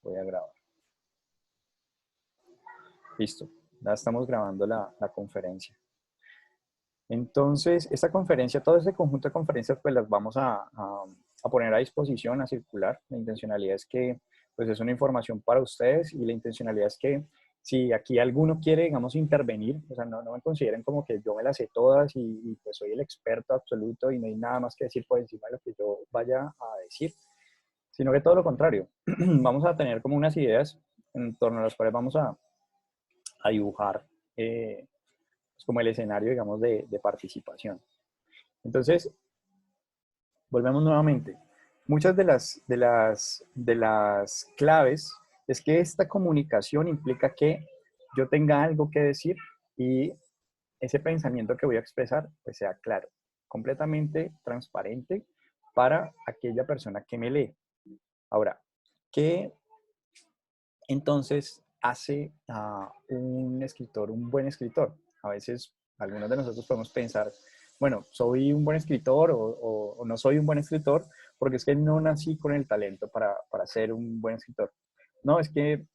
Voy a grabar. Listo. Ya estamos grabando la conferencia. Entonces, esta conferencia, todo este conjunto de conferencias, pues las vamos a poner a disposición, a circular. La intencionalidad es que, pues es una información para ustedes y la intencionalidad es que si aquí alguno quiere, digamos, intervenir, o sea, no me consideren como que yo me las sé todas y pues soy el experto absoluto y no hay nada más que decir por encima de lo que yo vaya a decir, sino que todo lo contrario. Vamos a tener como unas ideas en torno a las cuales vamos a dibujar pues como el escenario, digamos, de participación. Entonces, volvemos nuevamente. Muchas de las claves es que esta comunicación implica que yo tenga algo que decir y ese pensamiento que voy a expresar pues sea claro, completamente transparente para aquella persona que me lee. Ahora, ¿qué entonces hace a un escritor un buen escritor? A veces algunos de nosotros podemos pensar, bueno, soy un buen escritor o no soy un buen escritor porque es que no nací con el talento para ser un buen escritor. No, es que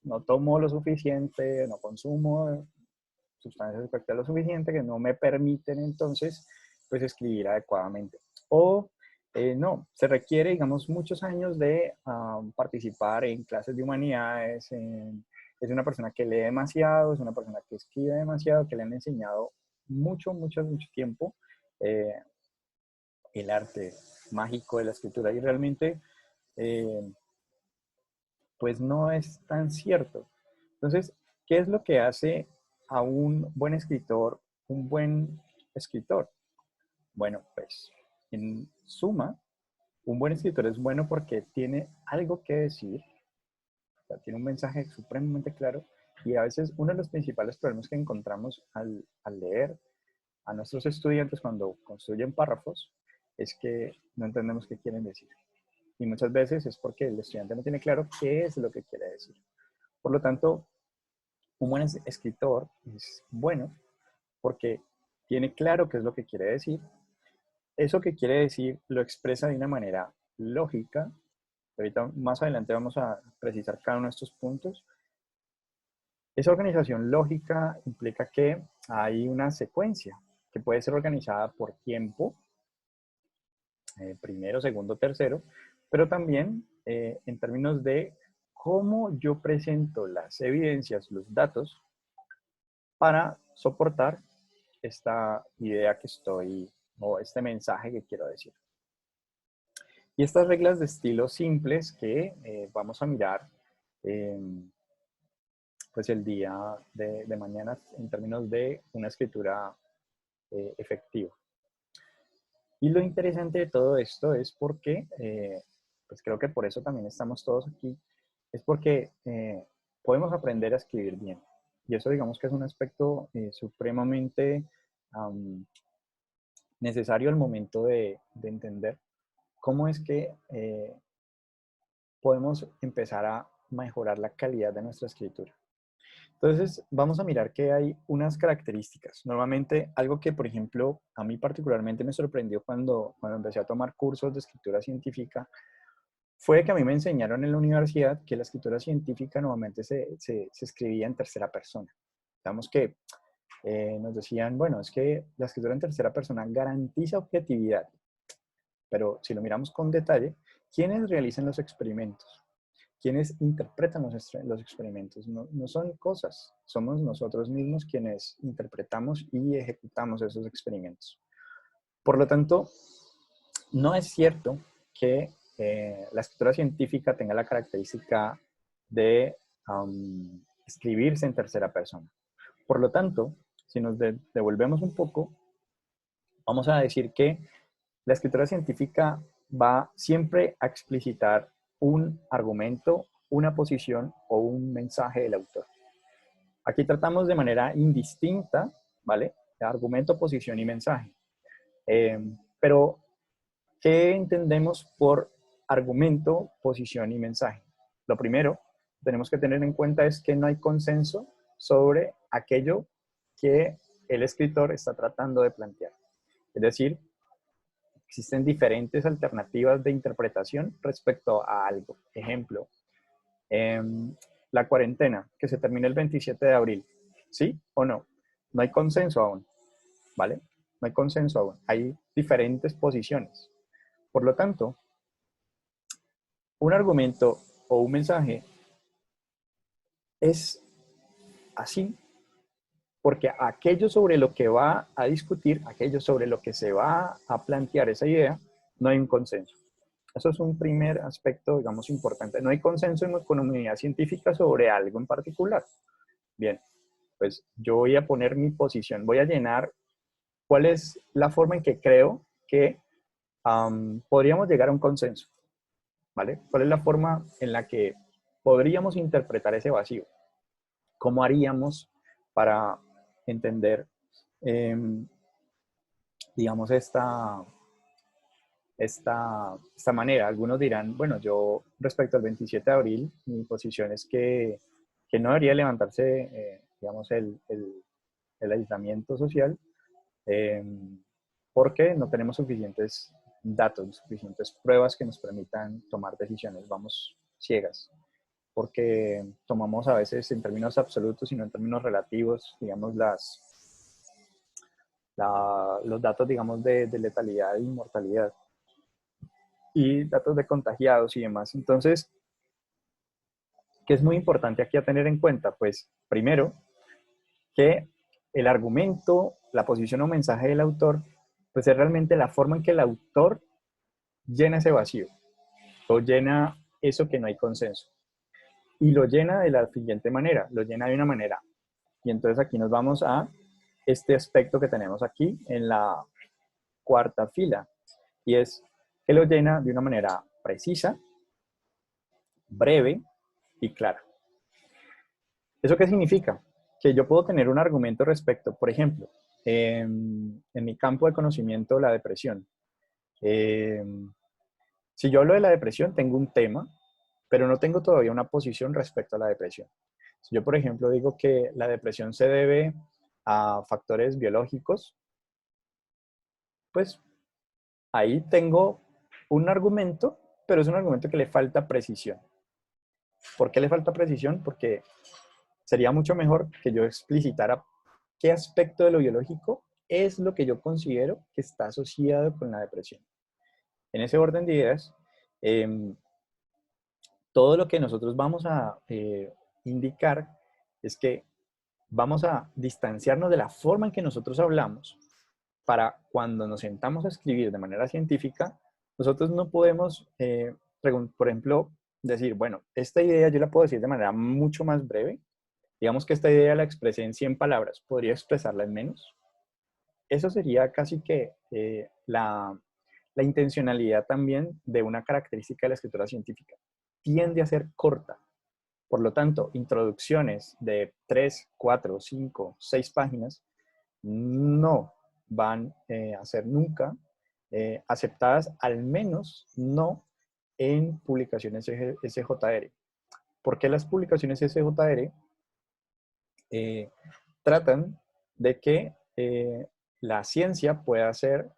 no tomo lo suficiente, no consumo sustancias psicoactivas lo suficiente que no me permiten entonces pues escribir adecuadamente. O no, se requiere, digamos, muchos años de participar en clases de humanidades, es una persona que lee demasiado, es una persona que escribe demasiado, que le han enseñado mucho tiempo eh, el arte mágico de la escritura y realmente pues no es tan cierto. Entonces, ¿qué es lo que hace a un buen escritor un buen escritor? Bueno, pues en suma, un buen escritor es bueno porque tiene algo que decir, o sea, tiene un mensaje supremamente claro y a veces uno de los principales problemas que encontramos al leer a nuestros estudiantes cuando construyen párrafos es que no entendemos qué quieren decir. Y muchas veces es porque el estudiante no tiene claro qué es lo que quiere decir. Por lo tanto, un buen escritor es bueno porque tiene claro qué es lo que quiere decir. Eso que quiere decir lo expresa de una manera lógica. Ahorita más adelante vamos a precisar cada uno de estos puntos. Esa organización lógica implica que hay una secuencia que puede ser organizada por tiempo, primero, segundo, tercero, pero también en términos de cómo yo presento las evidencias, los datos, para soportar esta idea que estoy, o este mensaje que quiero decir. Y estas reglas de estilo simples que vamos a mirar pues el día de mañana en términos de una escritura efectiva. Y lo interesante de todo esto es porque, pues creo que por eso también estamos todos aquí, es porque podemos aprender a escribir bien. Y eso digamos que es un aspecto supremamente necesario al momento de entender cómo es que podemos empezar a mejorar la calidad de nuestra escritura. Entonces, vamos a mirar que hay unas características. Normalmente, algo que, por ejemplo, a mí particularmente me sorprendió cuando empecé a tomar cursos de escritura científica, fue que a mí me enseñaron en la universidad que la escritura científica normalmente se escribía en tercera persona. Digamos que nos decían, bueno, es que la escritura en tercera persona garantiza objetividad, pero si lo miramos con detalle, ¿quiénes realizan los experimentos? ¿Quiénes interpretan los experimentos? No son cosas, somos nosotros mismos quienes interpretamos y ejecutamos esos experimentos. Por lo tanto, no es cierto que la escritura científica tenga la característica de escribirse en tercera persona. Por lo tanto, si nos devolvemos un poco, vamos a decir que la escritura científica va siempre a explicitar un argumento, una posición o un mensaje del autor. Aquí tratamos de manera indistinta, ¿vale? Argumento, posición y mensaje. Pero, ¿qué entendemos por argumento, posición y mensaje? Lo primero que tenemos que tener en cuenta es que no hay consenso sobre aquello que el escritor está tratando de plantear. Es decir, existen diferentes alternativas de interpretación respecto a algo. Ejemplo, em, la cuarentena, que se termine el 27 de abril, ¿sí o no? No hay consenso aún, ¿vale? No hay consenso aún, hay diferentes posiciones. Por lo tanto, un argumento o un mensaje es así porque aquello sobre lo que va a discutir, aquello sobre lo que se va a plantear esa idea, no hay un consenso. Eso es un primer aspecto, digamos, importante. No hay consenso en la comunidad científica sobre algo en particular. Bien, pues yo voy a poner mi posición, voy a llenar cuál es la forma en que creo que podríamos llegar a un consenso, ¿vale? ¿Cuál es la forma en la que podríamos interpretar ese vacío? ¿Cómo haríamos para entender, eh, digamos, esta manera? Algunos dirán, bueno, yo respecto al 27 de abril, mi posición es que no debería levantarse, digamos, el aislamiento social, eh, porque no tenemos suficientes datos, suficientes pruebas que nos permitan tomar decisiones. Vamos ciegas, porque tomamos a veces en términos absolutos y no en términos relativos, digamos, los datos, digamos, de letalidad e inmortalidad y datos de contagiados y demás. Entonces, ¿qué es muy importante aquí a tener en cuenta? Pues, primero, que el argumento, la posición o mensaje del autor, pues es realmente la forma en que el autor llena ese vacío o llena eso que no hay consenso. Y lo llena de la siguiente manera, lo llena de una manera. Y entonces aquí nos vamos a este aspecto que tenemos aquí en la cuarta fila, y es que lo llena de una manera precisa, breve y clara. ¿Eso qué significa? Que yo puedo tener un argumento respecto, por ejemplo, en mi campo de conocimiento, la depresión. Eh, si yo hablo de la depresión, tengo un tema, pero no tengo todavía una posición respecto a la depresión. Si yo, por ejemplo, digo que la depresión se debe a factores biológicos, pues ahí tengo un argumento, pero es un argumento que le falta precisión. ¿Por qué le falta precisión? Porque sería mucho mejor que yo explicitara qué aspecto de lo biológico es lo que yo considero que está asociado con la depresión. En ese orden de ideas, eh, todo lo que nosotros vamos a indicar es que vamos a distanciarnos de la forma en que nosotros hablamos para cuando nos sentamos a escribir de manera científica, nosotros no podemos, por ejemplo, decir, bueno, esta idea yo la puedo decir de manera mucho más breve. Digamos que esta idea la expresé en 100 palabras, ¿podría expresarla en menos? Eso sería casi que la intencionalidad también de una característica de la escritura científica. Tiende a ser corta. Por lo tanto, introducciones de 3, 4, 5, 6 páginas no van a ser nunca aceptadas, al menos no en publicaciones SJR. ¿Por qué las publicaciones SJR tratan de que la ciencia pueda ser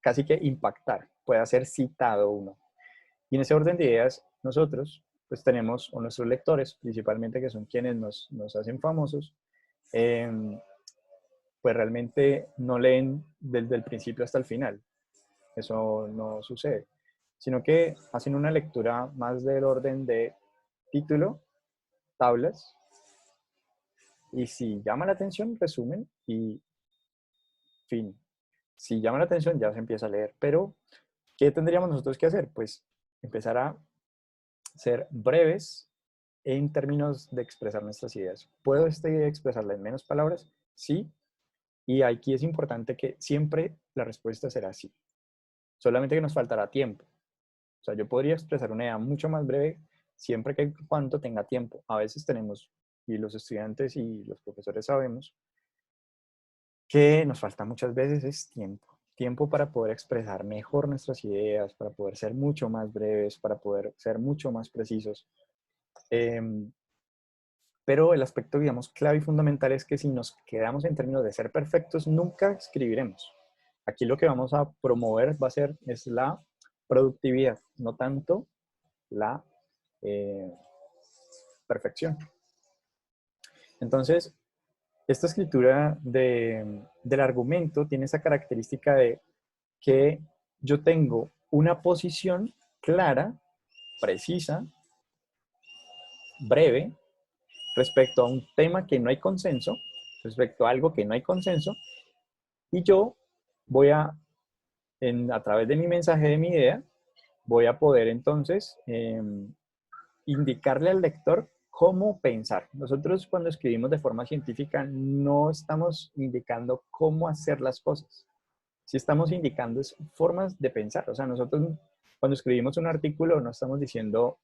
casi que impactar, pueda ser citado uno? Y en ese orden de ideas, nosotros pues tenemos, o nuestros lectores principalmente, que son quienes nos hacen famosos, eh, pues realmente no leen desde el principio hasta el final. Eso no sucede, sino que hacen una lectura más del orden de título, tablas, y si llama la atención, resumen y fin. Si llama la atención, ya se empieza a leer. Pero, ¿qué tendríamos nosotros que hacer? Pues empezar a ser breves en términos de expresar nuestras ideas. ¿Puedo esta idea expresarla en menos palabras? Sí. Y aquí es importante que siempre la respuesta será sí. Solamente que nos faltará tiempo. O sea, yo podría expresar una idea mucho más breve siempre que cuando tenga tiempo. A veces tenemos, y los estudiantes y los profesores sabemos, que nos falta muchas veces es tiempo. Tiempo para poder expresar mejor nuestras ideas, para poder ser mucho más breves, para poder ser mucho más precisos. Pero el aspecto, digamos, clave y fundamental es que si nos quedamos en términos de ser perfectos, nunca escribiremos. Aquí lo que vamos a promover va a ser es la productividad, no tanto la, eh, perfección. Entonces, esta escritura del argumento tiene esa característica de que yo tengo una posición clara, precisa, breve, respecto a un tema que no hay consenso, respecto a algo que no hay consenso, y yo voy a través de mi mensaje, de mi idea, voy a poder entonces indicarle al lector cómo pensar. Nosotros cuando escribimos de forma científica no estamos indicando cómo hacer las cosas. Sí estamos indicando formas de pensar. O sea, nosotros cuando escribimos un artículo no estamos diciendo,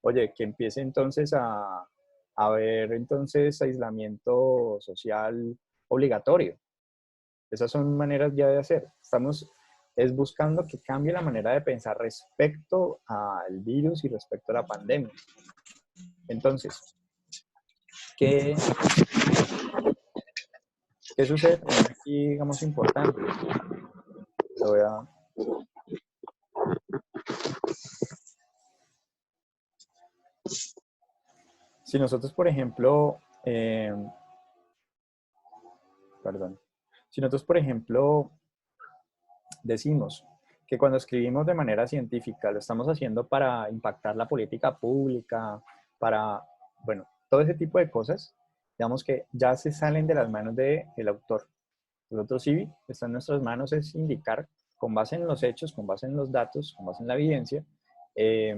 oye, que empiece entonces a haber entonces aislamiento social obligatorio. Esas son maneras ya de hacer. Estamos buscando que cambie la manera de pensar respecto al virus y respecto a la pandemia. Entonces, ¿qué sucede también aquí, digamos, importante? Lo voy a... Si nosotros, por ejemplo, perdón, si nosotros, por ejemplo, decimos que cuando escribimos de manera científica lo estamos haciendo para impactar la política pública, para, bueno, todo ese tipo de cosas, digamos que ya se salen de las manos del autor. Nosotros sí, está en nuestras manos es indicar, con base en los hechos, con base en los datos, con base en la evidencia, eh,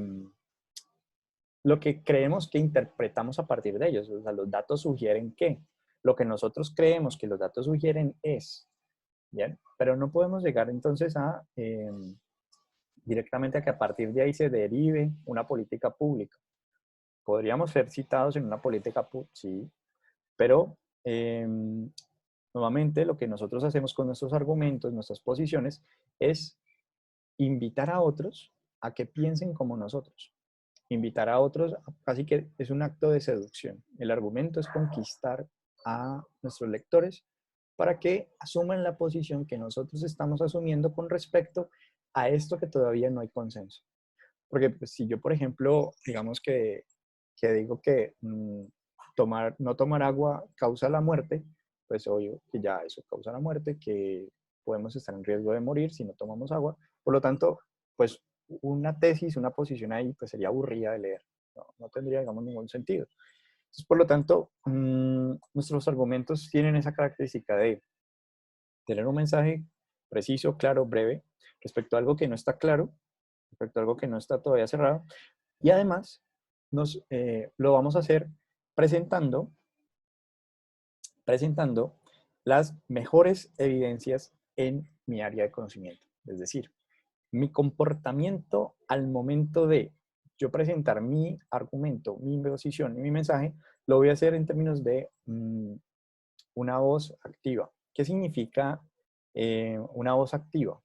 lo que creemos que interpretamos a partir de ellos. O sea, los datos sugieren que lo que nosotros creemos que los datos sugieren es, ¿bien? Pero no podemos llegar entonces a directamente a que a partir de ahí se derive una política pública. Podríamos ser citados en una política pública, sí, pero nuevamente lo que nosotros hacemos con nuestros argumentos, nuestras posiciones, es invitar a otros a que piensen como nosotros. Invitar a otros, casi que es un acto de seducción. El argumento es conquistar a nuestros lectores para que asuman la posición que nosotros estamos asumiendo con respecto a esto que todavía no hay consenso. Porque pues, si yo, por ejemplo, digamos que digo que no tomar agua causa la muerte, pues obvio que ya eso causa la muerte, que podemos estar en riesgo de morir si no tomamos agua. Por lo tanto, pues una tesis, una posición ahí, pues sería aburrida de leer. No tendría, digamos, ningún sentido. Entonces, por lo tanto, nuestros argumentos tienen esa característica de tener un mensaje preciso, claro, breve, respecto a algo que no está claro, respecto a algo que no está todavía cerrado, y además lo vamos a hacer presentando, presentando las mejores evidencias en mi área de conocimiento. Es decir, mi comportamiento al momento de yo presentar mi argumento, mi posición y mi mensaje, lo voy a hacer en términos de una voz activa. ¿Qué significa una voz activa?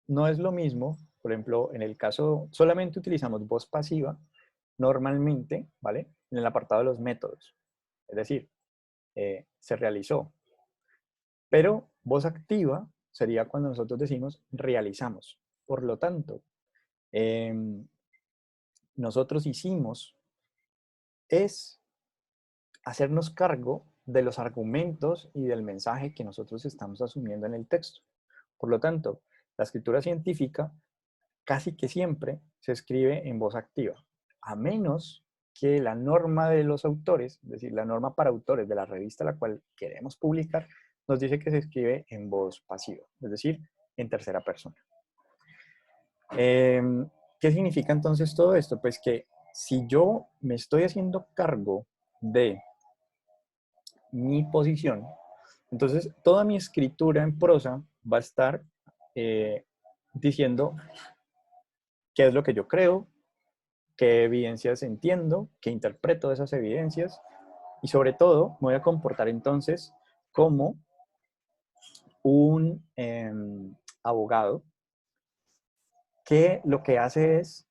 No es lo mismo, por ejemplo, en el caso, solamente utilizamos voz pasiva, normalmente, ¿vale? En el apartado de los métodos. Es decir, se realizó. Pero voz activa sería cuando nosotros decimos realizamos. Por lo tanto, nosotros hicimos es hacernos cargo de los argumentos y del mensaje que nosotros estamos asumiendo en el texto. Por lo tanto, la escritura científica casi que siempre se escribe en voz activa, a menos que la norma de los autores, es decir, la norma para autores de la revista a la cual queremos publicar, nos dice que se escribe en voz pasiva, es decir, en tercera persona. ¿Qué significa entonces todo esto? Pues que si yo me estoy haciendo cargo de mi posición, entonces toda mi escritura en prosa va a estar diciendo qué es lo que yo creo, qué evidencias entiendo, qué interpreto de esas evidencias y sobre todo me voy a comportar entonces como un abogado que lo que hace es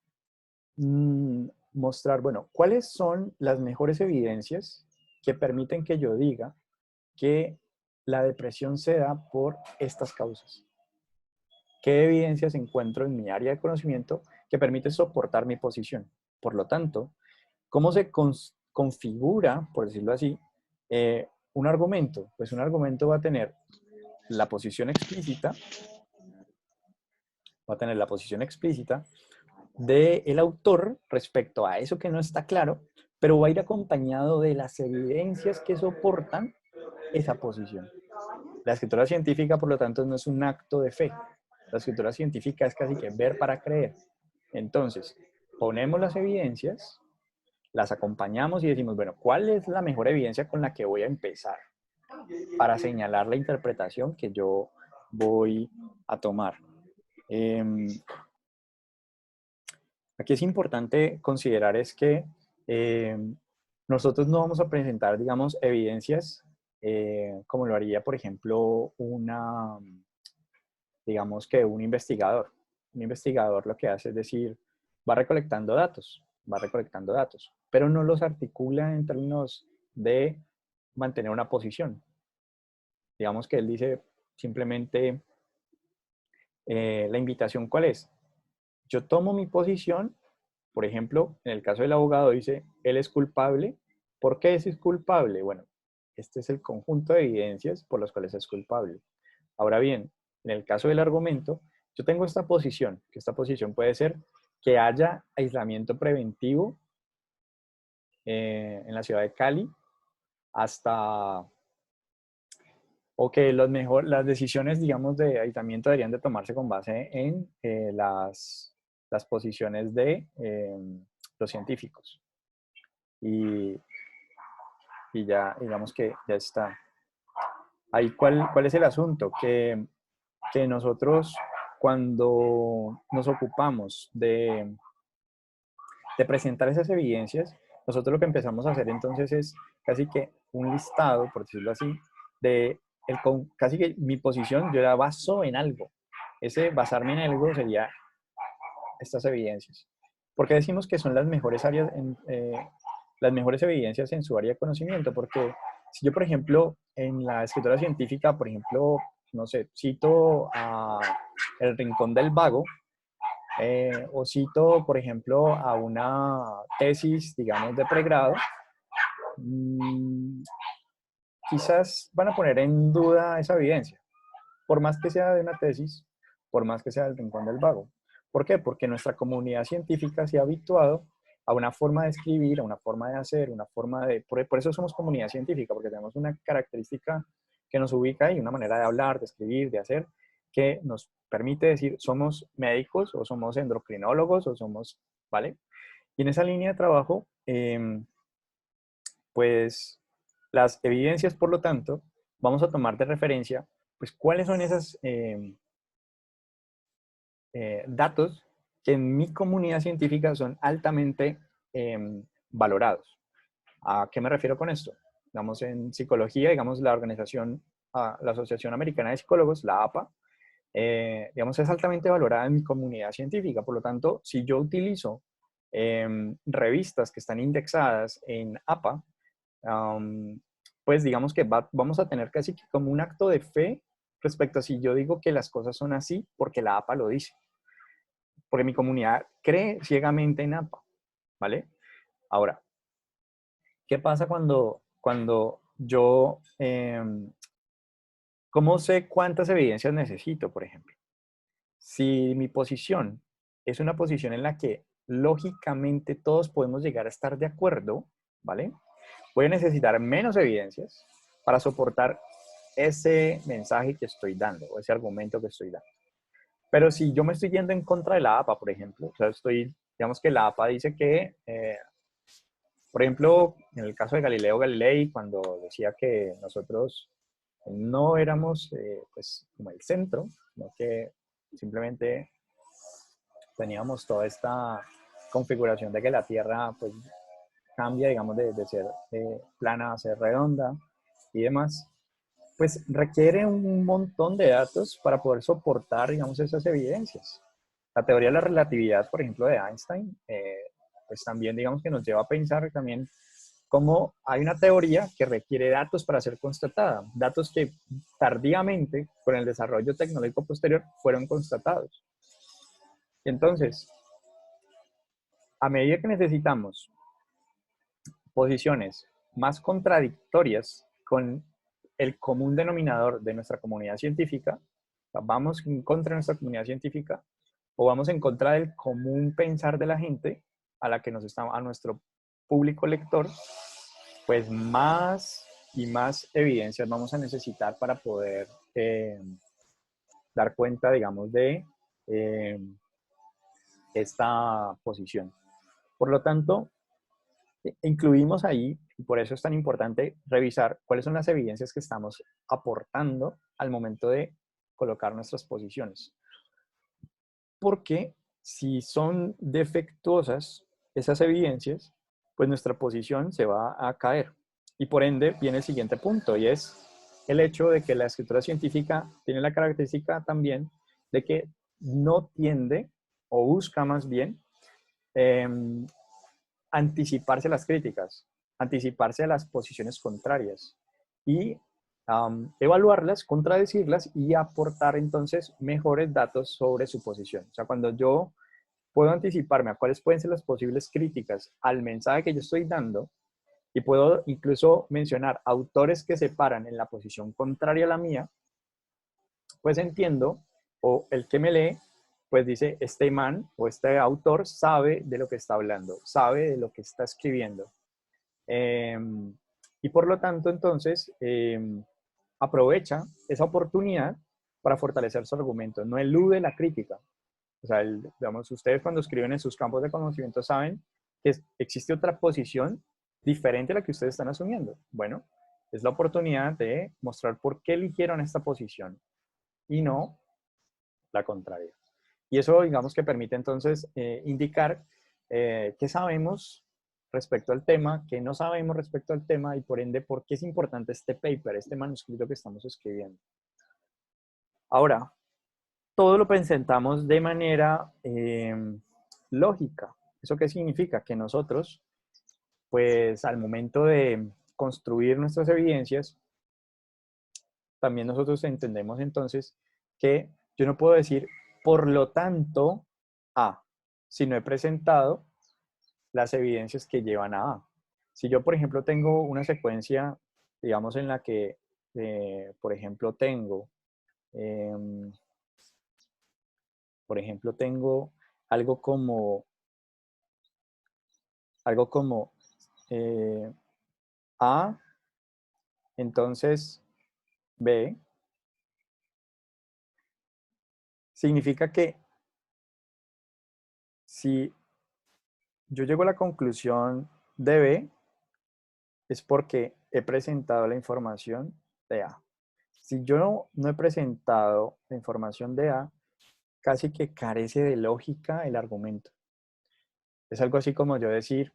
mostrar, bueno, cuáles son las mejores evidencias que permiten que yo diga que la depresión se da por estas causas. ¿Qué evidencias encuentro en mi área de conocimiento que permite soportar mi posición? Por lo tanto, ¿Cómo se configura, por decirlo así, un argumento? Pues un argumento va a tener la posición explícita, del autor respecto a eso que no está claro, pero va a ir acompañado de las evidencias que soportan esa posición. La escritura científica, por lo tanto, no es un acto de fe. La escritura científica es casi que ver para creer. Entonces, ponemos las evidencias, las acompañamos y decimos, bueno, ¿cuál es la mejor evidencia con la que voy a empezar para señalar la interpretación que yo voy a tomar? Aquí es importante considerar es que nosotros no vamos a presentar, digamos, evidencias como lo haría, por ejemplo, digamos que un investigador. Un investigador lo que hace es decir, va recolectando datos, pero no los articula en términos de mantener una posición. Digamos que él dice simplemente, la invitación, ¿cuál es? Yo tomo mi posición, por ejemplo, en el caso del abogado dice, él es culpable. ¿Por qué es culpable? Bueno, este es el conjunto de evidencias por las cuales es culpable. Ahora bien, en el caso del argumento, yo tengo esta posición, que esta posición puede ser que haya aislamiento preventivo en la ciudad de Cali hasta, o que las decisiones, digamos, de aislamiento deberían de tomarse con base en las posiciones de los científicos. Y ya, digamos que ya está. Ahí, ¿cuál es el asunto? Que nosotros, cuando nos ocupamos de presentar esas evidencias, nosotros lo que empezamos a hacer entonces es casi que un listado, por decirlo así, de casi que mi posición, yo la baso en algo. Ese basarme en algo sería estas evidencias. ¿Por qué decimos que son las mejores áreas, las mejores evidencias en su área de conocimiento? Porque si yo, por ejemplo, en la escritura científica, por ejemplo, no sé, cito a El Rincón del Vago, o cito, por ejemplo, a una tesis, digamos, de pregrado, quizás van a poner en duda esa evidencia, por más que sea de una tesis, por más que sea del Rincón del Vago. ¿Por qué? Porque nuestra comunidad científica se ha habituado a una forma de escribir, a una forma de hacer, una forma de... Por eso somos comunidad científica, porque tenemos una característica que nos ubica y una manera de hablar, de escribir, de hacer, que nos permite decir somos médicos o somos endocrinólogos o somos, ¿vale? Y en esa línea de trabajo, pues las evidencias, por lo tanto, vamos a tomar de referencia, pues cuáles son esos datos que en mi comunidad científica son altamente valorados. ¿A qué me refiero con esto? Digamos, en psicología, digamos, la organización, la Asociación Americana de Psicólogos, la APA, digamos, es altamente valorada en mi comunidad científica. Por lo tanto, si yo utilizo revistas que están indexadas en APA, pues digamos que vamos a tener casi que como un acto de fe respecto a si yo digo que las cosas son así porque la APA lo dice. Porque mi comunidad cree ciegamente en APA, ¿vale? Ahora, ¿qué pasa cuando yo, cómo sé cuántas evidencias necesito, por ejemplo? Si mi posición es una posición en la que lógicamente todos podemos llegar a estar de acuerdo, ¿vale? Voy a necesitar menos evidencias para soportar ese mensaje que estoy dando o ese argumento que estoy dando. Pero si yo me estoy yendo en contra de la APA, por ejemplo, o sea, digamos que la APA dice que, por ejemplo, en el caso de Galileo Galilei, cuando decía que nosotros no éramos, pues, como el centro, sino que simplemente teníamos toda esta configuración de que la Tierra, pues, cambia, digamos, de ser plana a ser redonda y demás, pues requiere un montón de datos para poder soportar, digamos, esas evidencias. La teoría de la relatividad, por ejemplo, de Einstein, pues también, digamos, que nos lleva a pensar también cómo hay una teoría que requiere datos para ser constatada, datos que tardíamente, con el desarrollo tecnológico posterior, fueron constatados. Entonces, a medida que necesitamos posiciones más contradictorias con el común denominador de nuestra comunidad científica, vamos en contra de nuestra comunidad científica o vamos en contra del común pensar de la gente a la que nos está, a nuestro público lector, pues más y más evidencias vamos a necesitar para poder dar cuenta, digamos, de esta posición. Por lo tanto, incluimos ahí, y por eso es tan importante revisar cuáles son las evidencias que estamos aportando al momento de colocar nuestras posiciones. Porque si son defectuosas esas evidencias, pues nuestra posición se va a caer. Y por ende viene el siguiente punto, y es el hecho de que la escritura científica tiene la característica también de que no tiende, o busca más bien, eh, anticiparse a las críticas, anticiparse a las posiciones contrarias y evaluarlas, contradecirlas y aportar entonces mejores datos sobre su posición. O sea, cuando yo puedo anticiparme a cuáles pueden ser las posibles críticas al mensaje que yo estoy dando y puedo incluso mencionar autores que se paran en la posición contraria a la mía, pues entiendo, o el que me lee, pues dice, este man o este autor sabe de lo que está hablando, sabe de lo que está escribiendo. Eh, y por lo tanto, entonces, aprovecha esa oportunidad para fortalecer su argumento, no elude la crítica. O sea, digamos, ustedes cuando escriben en sus campos de conocimiento saben que existe otra posición diferente a la que ustedes están asumiendo. Bueno, es la oportunidad de mostrar por qué eligieron esta posición y no la contraria. Y eso, digamos, que permite entonces indicar qué sabemos respecto al tema, qué no sabemos respecto al tema y por ende por qué es importante este paper, este manuscrito que estamos escribiendo. Ahora, todo lo presentamos de manera lógica. ¿Eso qué significa? Que nosotros, pues al momento de construir nuestras evidencias, también nosotros entendemos entonces que yo no puedo decir, por lo tanto, A, si no he presentado las evidencias que llevan a A. Si yo, por ejemplo, tengo una secuencia, digamos, en la que, por ejemplo, eh, tengo algo como, algo como eh, A, entonces B, significa que si yo llego a la conclusión de B, es porque he presentado la información de A. Si yo no he presentado la información de A, casi que carece de lógica el argumento. Es algo así como yo decir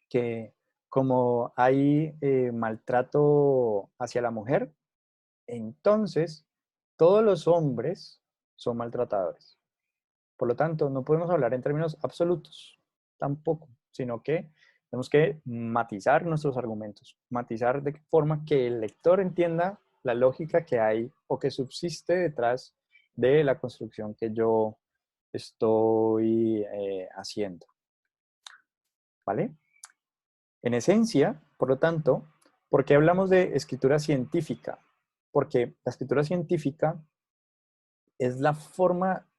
que como hay maltrato hacia la mujer, entonces todos los hombres son maltratadores. Por lo tanto, no podemos hablar en términos absolutos tampoco, sino que tenemos que matizar nuestros argumentos, matizar de forma que el lector entienda la lógica que hay o que subsiste detrás de la construcción que yo estoy haciendo. ¿Vale? En esencia, por lo tanto, ¿por qué hablamos de escritura científica? Porque la escritura científica es la forma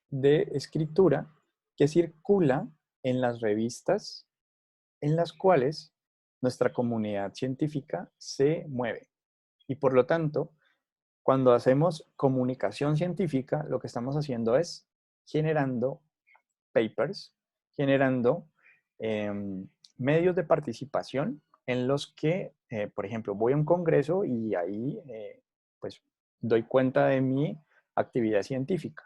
de escritura que circula en las revistas en las cuales nuestra comunidad científica se mueve. Y por lo tanto, cuando hacemos comunicación científica, lo que estamos haciendo es generando papers, generando eh, medios de participación en los que, por ejemplo, voy a un congreso y ahí pues doy cuenta de mi actividad científica.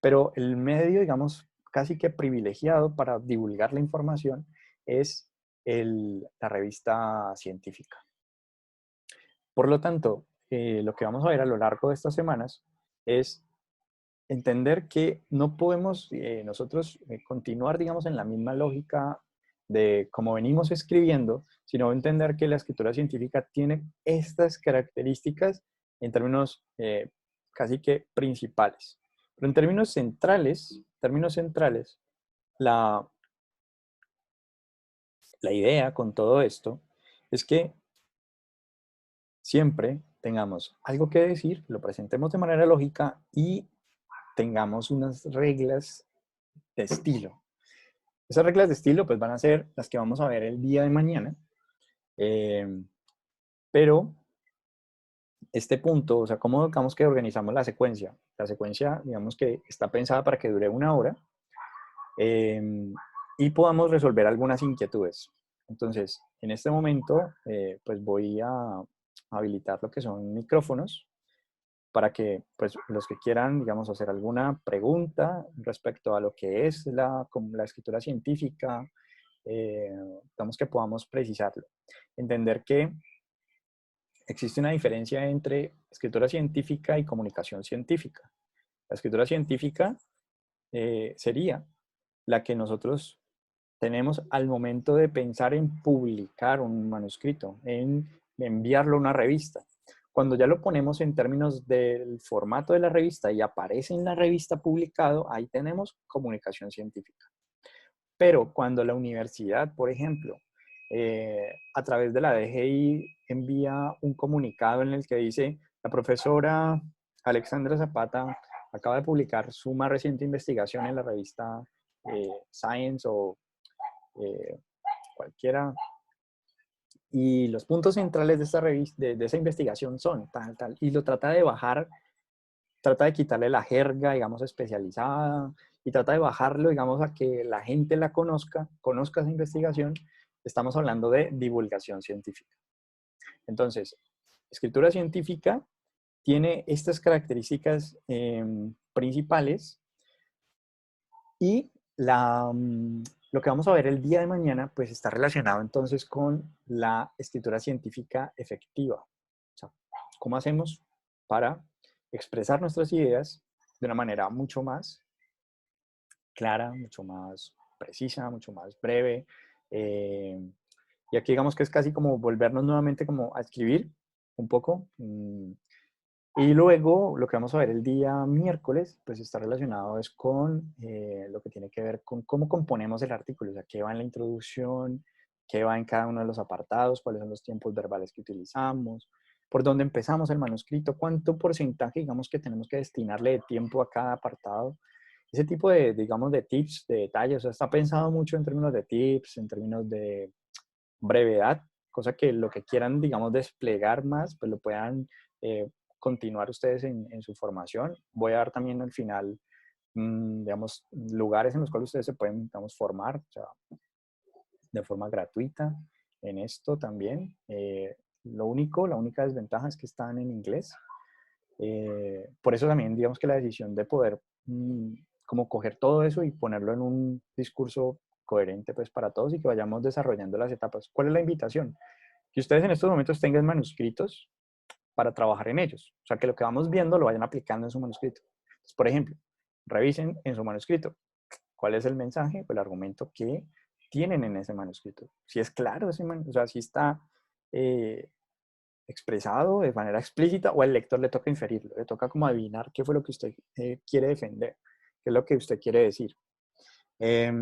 Pero el medio, digamos, casi que privilegiado para divulgar la información es la revista científica. Por lo tanto, lo que vamos a ver a lo largo de estas semanas es entender que no podemos nosotros continuar, digamos, en la misma lógica de cómo venimos escribiendo, sino entender que la escritura científica tiene estas características en términos casi que principales. Pero en términos centrales, la La idea con todo esto es que siempre tengamos algo que decir, lo presentemos de manera lógica y tengamos unas reglas de estilo. Esas reglas de estilo pues van a ser las que vamos a ver el día de mañana, eh, pero este punto, o sea, cómo digamos que organizamos la secuencia. La secuencia, digamos que está pensada para que dure una hora eh, y podamos resolver algunas inquietudes. Entonces, en este momento, pues voy a habilitar lo que son micrófonos para que pues, los que quieran, digamos, hacer alguna pregunta respecto a lo que es la escritura científica, digamos que podamos precisarlo. Entender que existe una diferencia entre escritura científica y comunicación científica. La escritura científica sería la que nosotros tenemos al momento de pensar en publicar un manuscrito, en enviarlo a una revista. Cuando ya lo ponemos en términos del formato de la revista y aparece en la revista publicado, ahí tenemos comunicación científica. Pero cuando la universidad, por ejemplo, a través de la DGI envía un comunicado en el que dice, la profesora Alexandra Zapata acaba de publicar su más reciente investigación en la revista Science o eh, cualquiera, y los puntos centrales de esta revista, de esa investigación son tal, tal, y lo trata de bajar, trata de quitarle la jerga, digamos, especializada, y trata de bajarlo, digamos, a que la gente la conozca, conozca esa investigación. Estamos hablando de divulgación científica. Entonces, escritura científica tiene estas características principales y lo que vamos a ver el día de mañana, pues está relacionado entonces con la escritura científica efectiva. O sea, ¿cómo hacemos para expresar nuestras ideas de una manera mucho más clara, mucho más precisa, mucho más breve? Eh, y aquí digamos que es casi como volvernos nuevamente como a escribir un poco. Y luego lo que vamos a ver el día miércoles, pues está relacionado es con lo que tiene que ver con cómo componemos el artículo, o sea, qué va en la introducción, qué va en cada uno de los apartados, cuáles son los tiempos verbales que utilizamos, por dónde empezamos el manuscrito, cuánto porcentaje, digamos, que tenemos que destinarle de tiempo a cada apartado. Ese tipo de, digamos, de tips, de detalles, o sea, está pensado mucho en términos de tips, en términos de brevedad, cosa que lo que quieran, digamos, desplegar más, pues lo puedan continuar ustedes en su formación. Voy a dar también al final, digamos, lugares en los cuales ustedes se pueden, digamos, formar, o sea, de forma gratuita en esto también. La única desventaja es que están en inglés. Por eso también, digamos que la decisión de poder como coger todo eso y ponerlo en un discurso coherente pues para todos y que vayamos desarrollando las etapas. ¿Cuál es la invitación? Que ustedes en estos momentos tengan manuscritos para trabajar en ellos. O sea, que lo que vamos viendo lo vayan aplicando en su manuscrito. Entonces, por ejemplo, revisen en su manuscrito cuál es el mensaje o el argumento que tienen en ese manuscrito. Si es claro, o sea, si está eh, expresado de manera explícita o al lector le toca inferirlo, le toca como adivinar qué fue lo que usted quiere defender, qué es lo que usted quiere decir. Eh,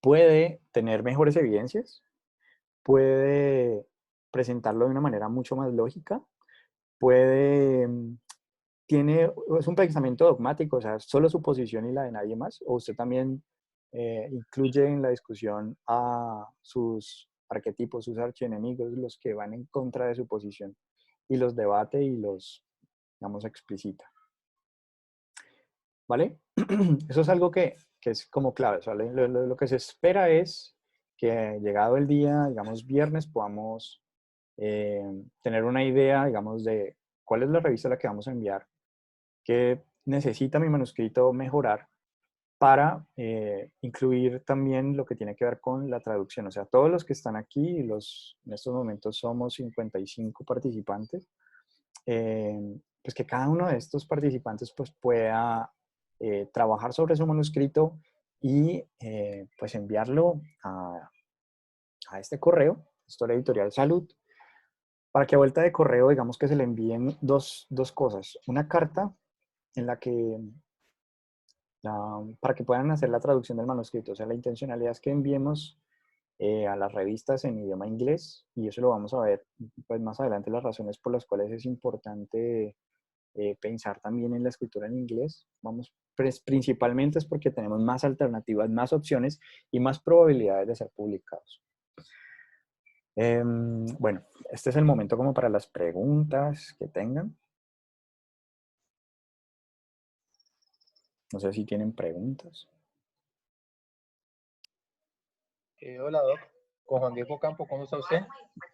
puede tener mejores evidencias, puede presentarlo de una manera mucho más lógica, puede, es un pensamiento dogmático, o sea, solo su posición y la de nadie más, o usted también incluye en la discusión a sus arquetipos, sus archienemigos, los que van en contra de su posición, y los debate y los, digamos, explicita. ¿Vale? Eso es algo que es como clave, ¿vale? Lo que se espera es que llegado el día, digamos, viernes, podamos tener una idea, digamos, de cuál es la revista a la que vamos a enviar, qué necesita mi manuscrito mejorar para incluir también lo que tiene que ver con la traducción. O sea, todos los que están aquí, en estos momentos somos 55 participantes, pues que cada uno de estos participantes pues pueda trabajar sobre su manuscrito y pues enviarlo a este correo, Historia Editorial Salud, para que a vuelta de correo, digamos que se le envíen dos cosas. Una carta en la que, para que puedan hacer la traducción del manuscrito. O sea, la intencionalidad es que enviemos a las revistas en idioma inglés, y eso lo vamos a ver pues, más adelante, las razones por las cuales es importante pensar también en la escritura en inglés. Vamos, pues, principalmente es porque tenemos más alternativas, más opciones y más probabilidades de ser publicados. Bueno, este es el momento como para las preguntas que tengan. No sé si tienen preguntas. Hola, Doc. Con Juan Diego Campo, ¿cómo está usted?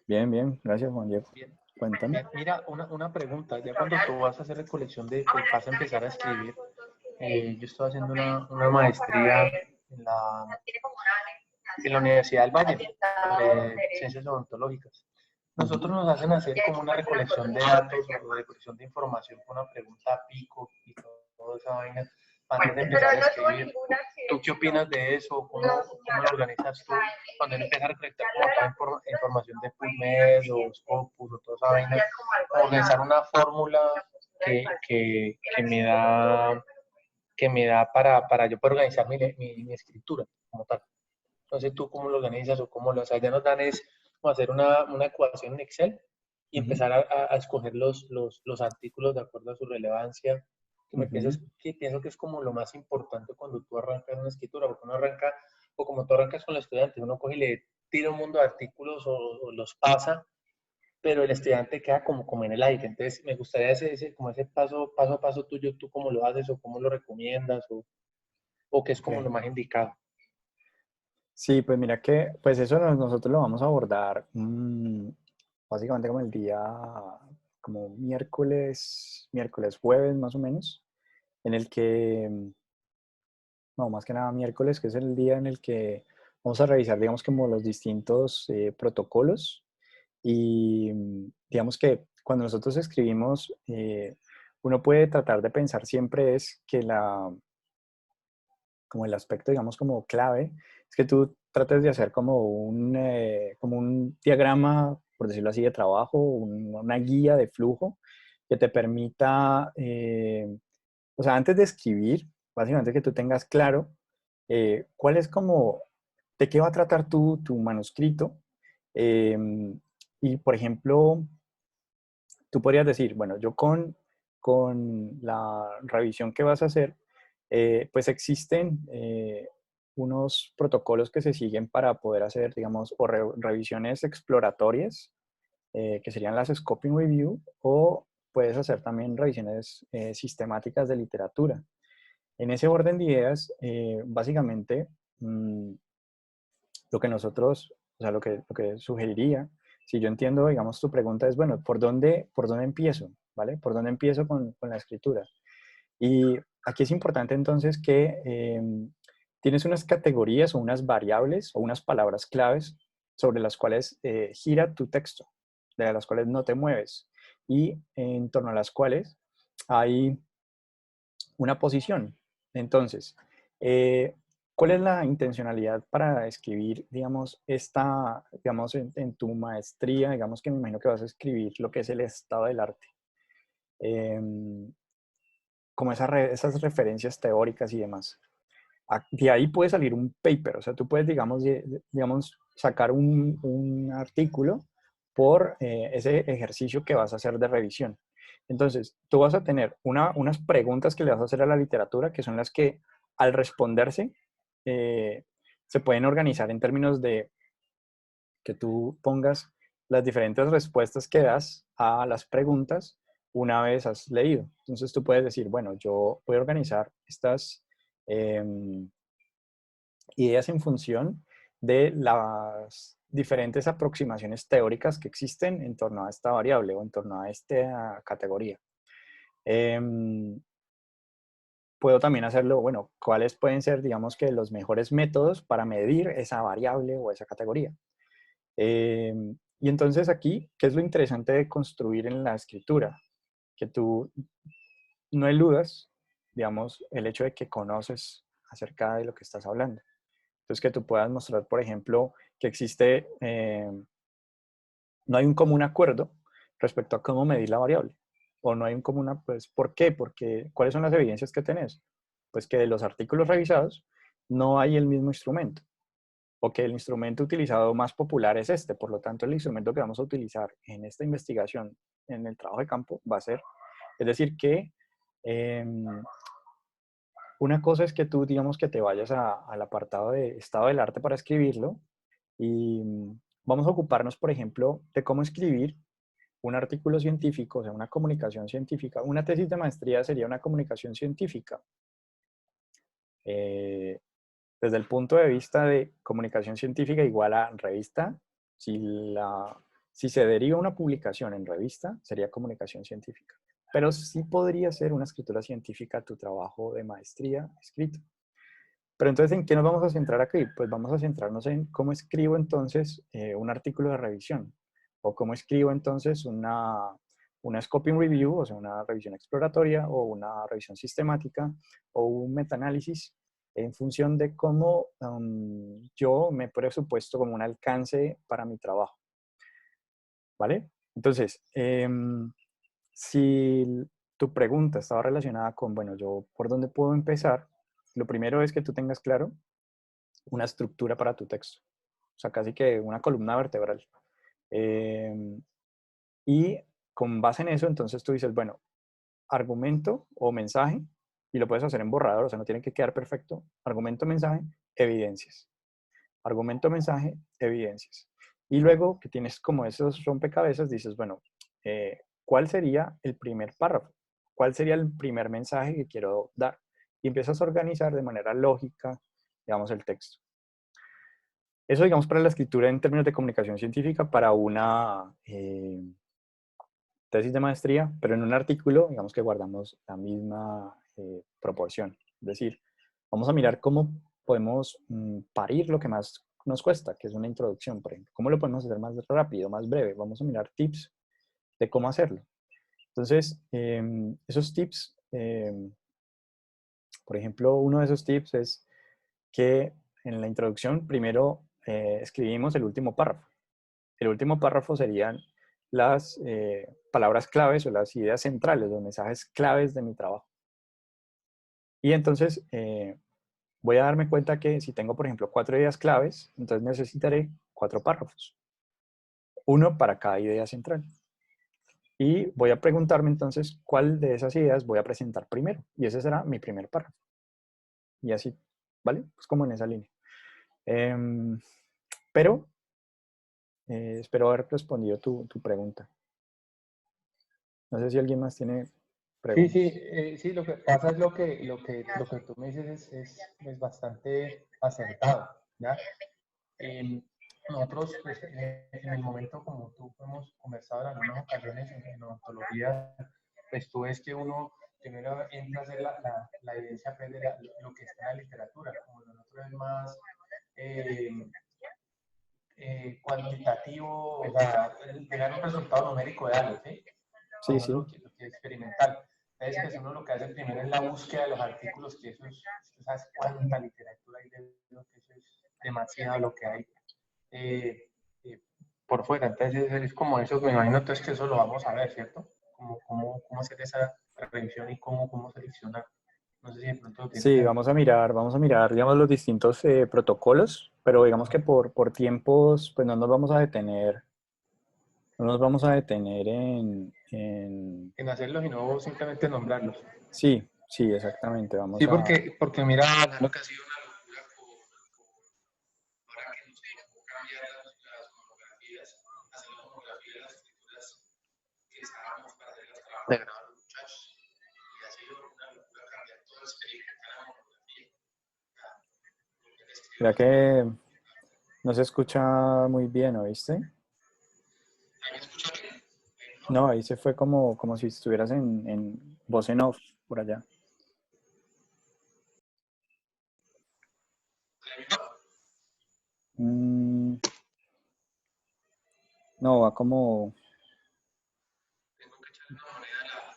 Bien, bien. Gracias, Juan Diego. Bien. Cuéntame. Mira, una pregunta. Ya cuando tú vas a hacer recolección vas a empezar a escribir, yo estoy haciendo una maestría en la Universidad del Valle de Ciencias Odontológicas. Nosotros nos hacen hacer como una recolección de datos o recolección de información con una pregunta pico y toda esa vaina antes de empezar a escribir. ¿Tú qué opinas de eso? ¿Cómo lo organizas tú cuando empiezas a recolectar como toda información de PubMed o Scopus o toda esa vaina? Organizar una fórmula que me da para yo poder organizar mi escritura como tal. No sé tú cómo lo organizas o cómo lo haces. Ya nos dan es como hacer una ecuación en Excel y Ujú, empezar a escoger los artículos de acuerdo a su relevancia. ujú. Que pienso que es como lo más importante cuando tú arrancas una escritura, porque uno arranca, o como tú arrancas con el estudiante, uno coge y le tira un mundo de artículos o los pasa, pero el estudiante queda como en el aire. Entonces, me gustaría como ese paso a paso tuyo, tú cómo lo haces o cómo lo recomiendas o qué es como lo Ok. más indicado. Sí, pues mira que pues eso nosotros lo vamos a abordar básicamente como el día, como miércoles, jueves más o menos, en el que, no, más que nada miércoles, que es el día en el que vamos a revisar, digamos, como los distintos protocolos y digamos que cuando nosotros escribimos, uno puede tratar de pensar siempre es que como el aspecto, digamos, como clave, es que tú trates de hacer como un diagrama, por decirlo así, de trabajo, una guía de flujo que te permita, o sea, antes de escribir, básicamente que tú tengas claro cuál es como, de qué va a tratar tu manuscrito. eh, y, por ejemplo, tú podrías decir, bueno, yo con la revisión que vas a hacer, pues existen unos protocolos que se siguen para poder hacer, digamos, o revisiones exploratorias, que serían las Scoping Review, o puedes hacer también revisiones sistemáticas de literatura. En ese orden de ideas, básicamente, lo que nosotros, o sea, lo que sugeriría, si yo entiendo, digamos, tu pregunta es, bueno, ¿por dónde empiezo? ¿Vale? ¿Por dónde empiezo con la escritura? Y aquí es importante entonces que tienes unas categorías o unas variables o unas palabras claves sobre las cuales gira tu texto, de las cuales no te mueves y en torno a las cuales hay una posición. Entonces, eh, ¿cuál es la intencionalidad para escribir, digamos, digamos, en tu maestría, digamos que me imagino que vas a escribir lo que es el estado del arte? Em, Como esas referencias teóricas y demás. De ahí puede salir un paper, o sea, tú puedes, digamos sacar un artículo por ese ejercicio que vas a hacer de revisión. Entonces, tú vas a tener unas preguntas que le vas a hacer a la literatura, que son las que al responderse eh, se pueden organizar en términos de que tú pongas las diferentes respuestas que das a las preguntas una vez has leído. Entonces tú puedes decir, bueno, yo voy a organizar estas ideas en función de las diferentes aproximaciones teóricas que existen en torno a esta variable o en torno a esta categoría. Em, Puedo también hacerlo, bueno, cuáles pueden ser, digamos que los mejores métodos para medir esa variable o esa categoría. Y entonces aquí, ¿qué es lo interesante de construir en la escritura? Que tú no eludas, digamos, el hecho de que conoces acerca de lo que estás hablando. Entonces, que tú puedas mostrar, por ejemplo, que existe, no hay un común acuerdo respecto a cómo medir la variable. O no hay un común, pues, ¿por qué? Porque, ¿cuáles son las evidencias que tenés? Pues que de los artículos revisados no hay el mismo instrumento. o que el instrumento utilizado más popular es este. Por lo tanto, el instrumento que vamos a utilizar en esta investigación, en el trabajo de campo, va a ser, es decir, que una cosa es que tú, digamos, que te vayas al apartado de estado del arte para escribirlo y vamos a ocuparnos, por ejemplo, de cómo escribir un artículo científico, o sea, una comunicación científica. Una tesis de maestría sería una comunicación científica. Desde el punto de vista de comunicación científica igual a revista, si se deriva una publicación en revista, sería comunicación científica. Pero sí podría ser una escritura científica tu trabajo de maestría escrito. Pero entonces, ¿en qué nos vamos a centrar aquí? Pues vamos a centrarnos en cómo escribo entonces un artículo de revisión o cómo escribo entonces una scoping review, o sea, una revisión exploratoria o una revisión sistemática o un metaanálisis en función de cómo yo me presupuesto como un alcance para mi trabajo. ¿Vale? Entonces, si tu pregunta estaba relacionada con, bueno, yo por dónde puedo empezar, lo primero es que tú tengas claro una estructura para tu texto. O sea, casi que una columna vertebral. Y con base en eso, entonces tú dices, bueno, argumento o mensaje, y lo puedes hacer en borrador, o sea, no tiene que quedar perfecto. Argumento, mensaje, evidencias. Argumento, mensaje, evidencias. Y luego que tienes como esos rompecabezas, dices, bueno, ¿cuál sería el primer párrafo? ¿Cuál sería el primer mensaje que quiero dar? Y empiezas a organizar de manera lógica, digamos, el texto. Eso, digamos, para la escritura en términos de comunicación científica, para una tesis de maestría, pero en un artículo, digamos que guardamos la misma proporción. Es decir, vamos a mirar cómo podemos parir lo que más nos cuesta, que es una introducción, por ejemplo. ¿Cómo lo podemos hacer más rápido, más breve? Vamos a mirar tips de cómo hacerlo. Entonces, esos tips, por ejemplo, uno de esos tips es que en la introducción primero escribimos el último párrafo. El último párrafo serían las palabras claves o las ideas centrales, los mensajes claves de mi trabajo. Y entonces voy a darme cuenta que si tengo, por ejemplo, 4 ideas claves, entonces necesitaré 4 párrafos. Uno para cada idea central. Y voy a preguntarme entonces cuál de esas ideas voy a presentar primero. Y ese será mi primer párrafo. Y así, ¿vale? Pues como en esa línea. Pero espero haber respondido tu pregunta. No sé si alguien más tiene preguntas. Sí, lo que pasa es lo que tú me dices es bastante acertado, ¿ya? Nosotros, pues, en el momento, como tú hemos conversado en algunas ocasiones en odontología, pues tú ves que uno primero entra a hacer la evidencia, pues, de lo que está en la literatura, como nosotros es más cuantitativo, o sea, llegar a un resultado numérico de algo, ¿sí? Sí, No sí. lo que es experimental. Entonces, pues uno lo que hace primero es la búsqueda de los artículos, que eso es, ¿sabes cuánta literatura hay de eso? Que eso es demasiado lo que hay por fuera. Entonces, es como eso, me imagino entonces que eso lo vamos a ver, ¿cierto? Cómo hacer esa revisión y cómo seleccionar. No sé si de pronto lo tienes Sí, en... vamos a mirar, digamos, los distintos protocolos, pero digamos que por tiempos, pues no nos vamos a detener, no nos vamos a detener En hacerlos y no simplemente nombrarlos. Sí, sí, exactamente, Sí, vamos a... porque mira, lo que ha sido una locura ahora que nos dejó cambiar las monografías, hacer las monografías, las escrituras que estábamos para hacer los trabajos de grabar los muchachos. Y ha sido una locura cambiar todo, experimentar la monografía. Mira que no se escucha muy bien, ¿oíste? ¿Me escucha bien? No, ahí se fue como si estuvieras en voz en off por allá. Mm, no, va como... Tengo que echarle una moneda a la...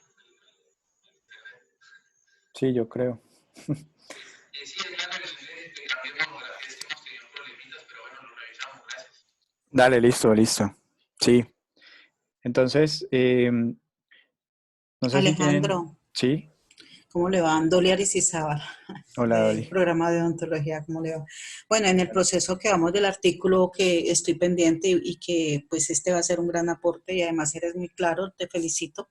Sí, yo creo. Sí, es la versión de cambiar monografías que hemos tenido problemitas, pero bueno, lo revisamos, gracias. Dale, listo, listo. Sí. Entonces, no sé si tienen... Alejandro, Sí. ¿Cómo le va? Dolly Aristizábal, Hola, del Dolly. programa de odontología, ¿cómo le va? Bueno, en el proceso que vamos del artículo que estoy pendiente y que pues este va a ser un gran aporte y además eres muy claro, te felicito.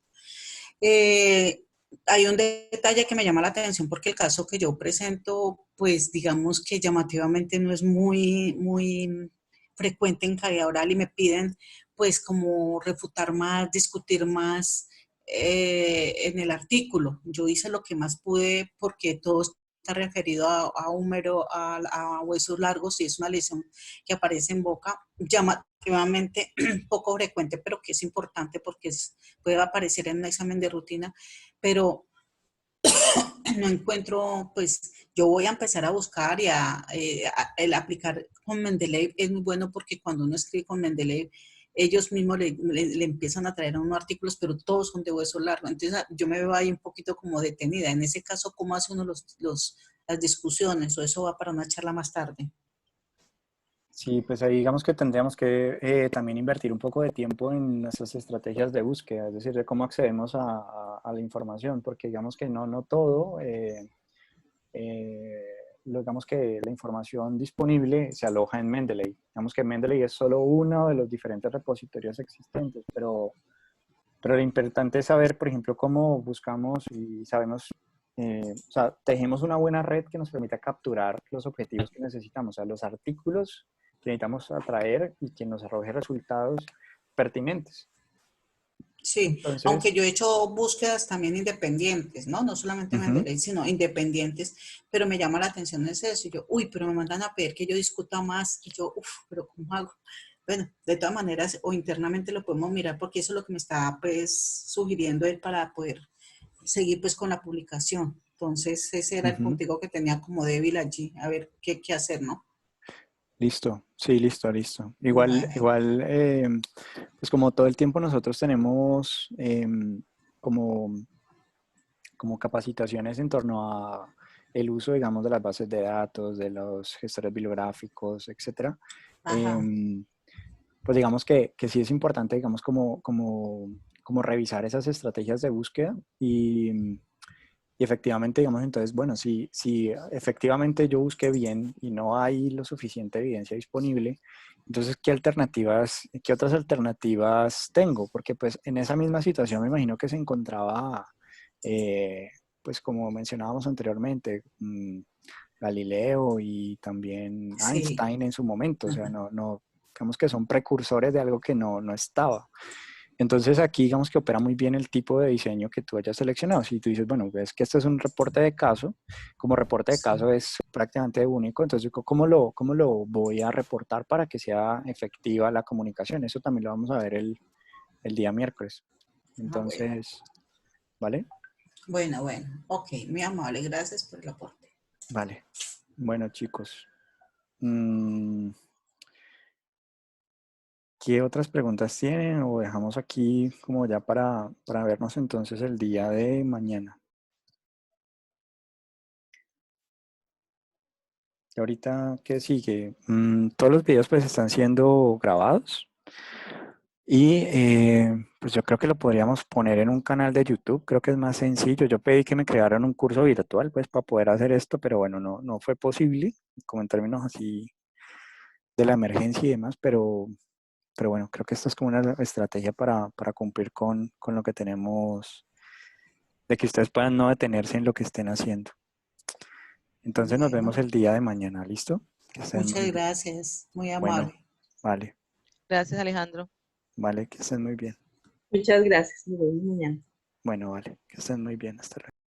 Eh, Hay un detalle que me llama la atención porque el caso que yo presento, pues digamos que llamativamente no es muy frecuente en calidad oral y me piden pues como refutar más, discutir más en el artículo. Yo hice lo que más pude porque todo está referido a húmero, a huesos largos y es una lesión que aparece en boca llamativamente poco frecuente, pero que es importante porque puede aparecer en un examen de rutina, pero no encuentro, pues yo voy a empezar a buscar el aplicar con Mendeley es muy bueno porque cuando uno escribe con Mendeley, ellos mismos le empiezan a traer unos artículos, pero todos son de hueso largo. Entonces yo me veo ahí un poquito como detenida. En ese caso, ¿cómo hace uno las discusiones? ¿O eso va para una charla más tarde? Sí, pues ahí digamos que tendríamos que también invertir un poco de tiempo en nuestras estrategias de búsqueda, es decir, de cómo accedemos a la información, porque digamos que no todo, eh, digamos que la información disponible se aloja en Mendeley. Digamos que Mendeley es solo uno de los diferentes repositorios existentes, pero lo importante es saber, por ejemplo, cómo buscamos y sabemos, o sea, tejemos una buena red que nos permita capturar los objetivos que necesitamos, o sea, los artículos que necesitamos atraer y que nos arroje resultados pertinentes. Sí, aunque Entonces, yo he hecho búsquedas también independientes, ¿no? No solamente uh-huh, Mendeley, sino independientes, pero me llama la atención es eso. Y yo, uy, pero me mandan a pedir que yo discuta más y yo, uff, pero ¿cómo hago? Bueno, de todas maneras, o internamente lo podemos mirar porque eso es lo que me está, pues, sugiriendo él para poder seguir, pues, con la publicación. Entonces, ese era el uh-huh. puntico que tenía como débil allí, a ver qué hacer, ¿no? Listo, sí, listo, listo. Igual, Bueno, igual, pues como todo el tiempo nosotros tenemos como, como capacitaciones en torno a el uso, digamos, de las bases de datos, de los gestores bibliográficos, etcétera. ajá, Pues digamos que sí es importante, digamos, como revisar esas estrategias de búsqueda y efectivamente, digamos, entonces, bueno, si efectivamente yo busqué bien y no hay lo suficiente evidencia disponible, entonces, qué otras alternativas tengo? Porque pues en esa misma situación me imagino que se encontraba, eh, pues como mencionábamos anteriormente, Galileo y también sí, Einstein en su momento, o sea, ajá, digamos que son precursores de algo que no estaba. Entonces aquí digamos que opera muy bien el tipo de diseño que tú hayas seleccionado. Si tú dices, bueno, ves que este es un reporte de caso, como reporte de sí. caso es prácticamente único, entonces cómo lo voy a reportar para que sea efectiva la comunicación? Eso también lo vamos a ver el día miércoles. Ah, bueno. Entonces, ¿vale? Bueno, ok, muy amable, gracias por el aporte. Vale. Bueno, chicos. mm, ¿Qué otras preguntas tienen o dejamos aquí como ya para vernos entonces el día de mañana? Y ahorita, ¿qué sigue? Todos los videos pues están siendo grabados y pues yo creo que lo podríamos poner en un canal de YouTube, creo que es más sencillo. Yo pedí que me crearan un curso virtual pues para poder hacer esto, pero bueno, no fue posible, como en términos así de la emergencia y demás, pero bueno, creo que esto es como una estrategia para cumplir con lo que tenemos, de que ustedes puedan no detenerse en lo que estén haciendo. Entonces nos vemos Bueno, el día de mañana, ¿listo? Que estén muy muchas bien. gracias, muy Bueno, amable. vale, Gracias, Alejandro. vale, que estén muy bien. Muchas gracias. Nos vemos mañana. Bueno, vale, que estén muy bien. Hasta luego.